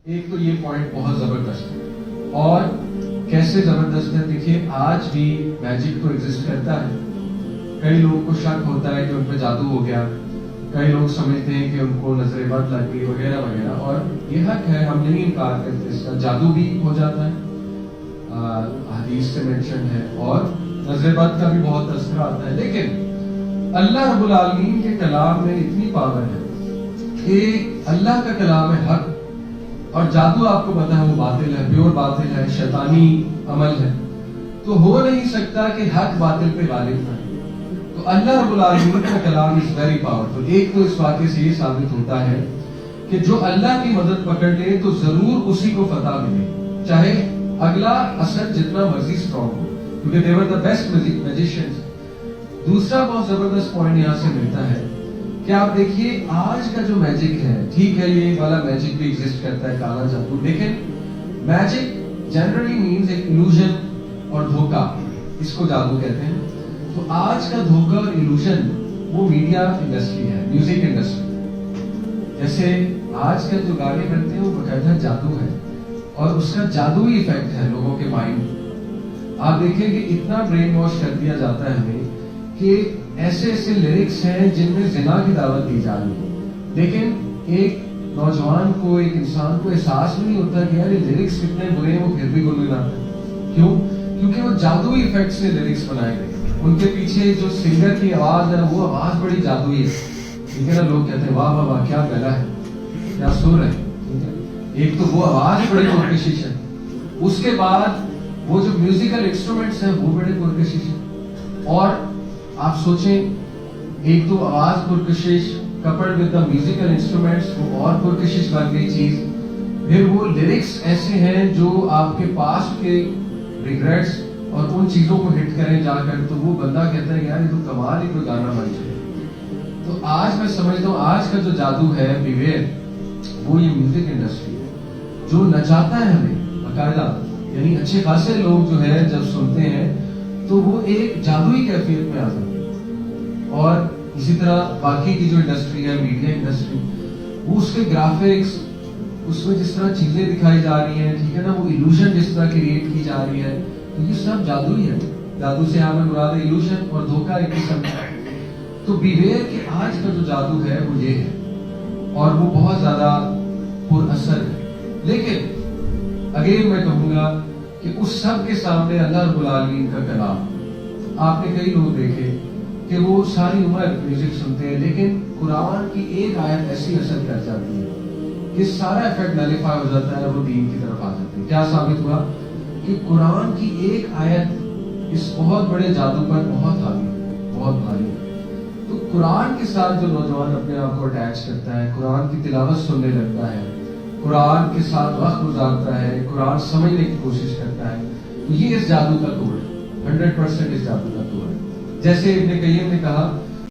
ایک تو یہ پوائنٹ بہت زبردست ہے، اور کیسے زبردست ہے دیکھیے، آج بھی میجک تو ایگزسٹ کرتا ہے. کئی لوگوں کو شک ہوتا ہے کہ ان پہ جادو ہو گیا، کئی لوگ سمجھتے ہیں کہ ان کو نظر بد لگ گئی وغیرہ وغیرہ، اور یہ حق ہے، ہم نہیں انکار کرتے اس کا. جادو بھی ہو جاتا ہے، حدیث سے مینشن ہے، اور نظر بد کا بھی بہت تذکرہ آتا ہے. لیکن اللہ رب العالمین کے کلام میں اتنی پاور ہے کہ اللہ کا کلام ہے حق، اور جادو آپ کو پتا ہے وہ باطل ہے، پیور باطل ہے، شیطانی عمل ہے. تو ہو نہیں سکتا کہ حق باطل پہ غالب ہے. تو اللہ رب العالمین کا کلام از ویری پاورفل. ایک تو اس واقعے سے یہ ثابت ہوتا ہے کہ جو اللہ کی مدد پکڑ لے تو ضرور اسی کو فتح ملے، چاہے اگلا اثر جتنا مرضی اسٹرانگ ہو، کیونکہ they were the best magicians. دوسرا بہت زبردست پوائنٹ یہاں سے ملتا ہے کہ آپ دیکھیے آج کا جو میجک ہے، ٹھیک ہے یہ والا میجک بھی ایگزسٹ کرتا ہے، کالا جادو، لیکن میجک جنرلی مینز ایک illusion اور دھوکہ، اس کو جادو کہتے ہیں. تو آج کا دھوکہ اور illusion وہ میڈیا انڈسٹری ہے، میوزک انڈسٹری. جیسے آج کل جو گانے بنتے ہیں وہ باقاعدہ جادو ہے، اور اس کا جادوئی ایفیکٹ ہے لوگوں کے مائنڈ. آپ دیکھیں کہ اتنا برین واش کر دیا جاتا ہے ہمیں کہ ایسے ایسے لیرکس ہیں جن میں زنا کی دعوت دی جا رہی ہے، لیکن ایک نوجوان کو، ایک انسان کو احساس نہیں ہوتا کہ یار یہ لیرکس کتنے برے ہیں، وہ پھر بھی گنگناتا ہے. کیوں؟ کیونکہ وہ جادوئی ایفیکٹ سے لیرکس بنائے گئے. ان کے پیچھے جو سنگر کی آواز ہے وہ آواز بڑی جادوئی ہے، ٹھیک ہے نا. لوگ کہتے ہیں واہ واہ واہ کیا گلا ہے، کیا سر ہے. ایک تو وہ آواز بڑی پرکشش ہے، اس کے بعد وہ جو میوزیکل انسٹرومنٹس ہیں وہ بڑے پرکشش ہیں. اور آپ سوچیں، ایک تو آواز پرکشش کپڑ ود دا میوزیکل انسٹرومنٹس، وہ اور پرکشش بن گئی چیز. پھر وہ لیرکس ایسے ہیں جو آپ کے پاس کے ریگریٹس اور ان چیزوں کو ہٹ کریں جا کر، تو وہ بندہ کہتا ہے یار یہ تو کمال ہی کوئی گانا بن جائے. تو آج میں سمجھتا ہوں آج کا جو جادو ہے بیویئر، وہ یہ میوزک انڈسٹری ہے جو نچاتا ہے ہمیں باقاعدہ. یعنی اچھے خاصے لوگ جو ہے جب سنتے ہیں تو وہ ایک جادوئی کیفیت میں آ جاتے ہیں. اور اسی طرح باقی کی جو انڈسٹری ہے، میڈیا انڈسٹری، وہ اس کے گرافکس، اس میں جس طرح چیزیں دکھائی جا رہی ہیں، ٹھیک ہے نا، وہ ایلوژن جس طرح کریٹ کی جا رہی ہے، تو یہ سب جادوئی ہے. جادو سے ہمیں مراد ہے ایلوژن اور دھوکہ ایک قسم کا. تو بیویئر کہ آج کا جو جادو ہے وہ یہ ہے، اور وہ بہت زیادہ پر اثر ہے. لیکن اگین میں کہوں گا کہ اس سب کے سامنے اللہ رب العالمین کا کلام. آپ نے کئی لوگ دیکھے کہ وہ ساری عمر میوزک سنتے ہیں، لیکن قرآن کی ایک آیت ایسی اثر کر جاتی ہے کہ سارا ایفیکٹ نلیفائی ہو جاتا ہے، وہ دین کی طرف آ جاتے ہیں. کیا ثابت ہوا کہ قرآن کی ایک آیت اس بہت بڑے جادو پر بہت حاوی ہے، بہت بھاری ہے. تو قرآن کے ساتھ جو نوجوان اپنے آپ کو اٹیچ کرتا ہے، قرآن کی تلاوت سننے لگتا ہے، قرآن کے ساتھ وقت گزارتا ہے، قرآن سمجھنے کی کوشش کرتا ہے، تو یہ اس جادو کا توڑ ہے، 100% اس جادو کا توڑ ہے. جیسے ابن قیم نے کہا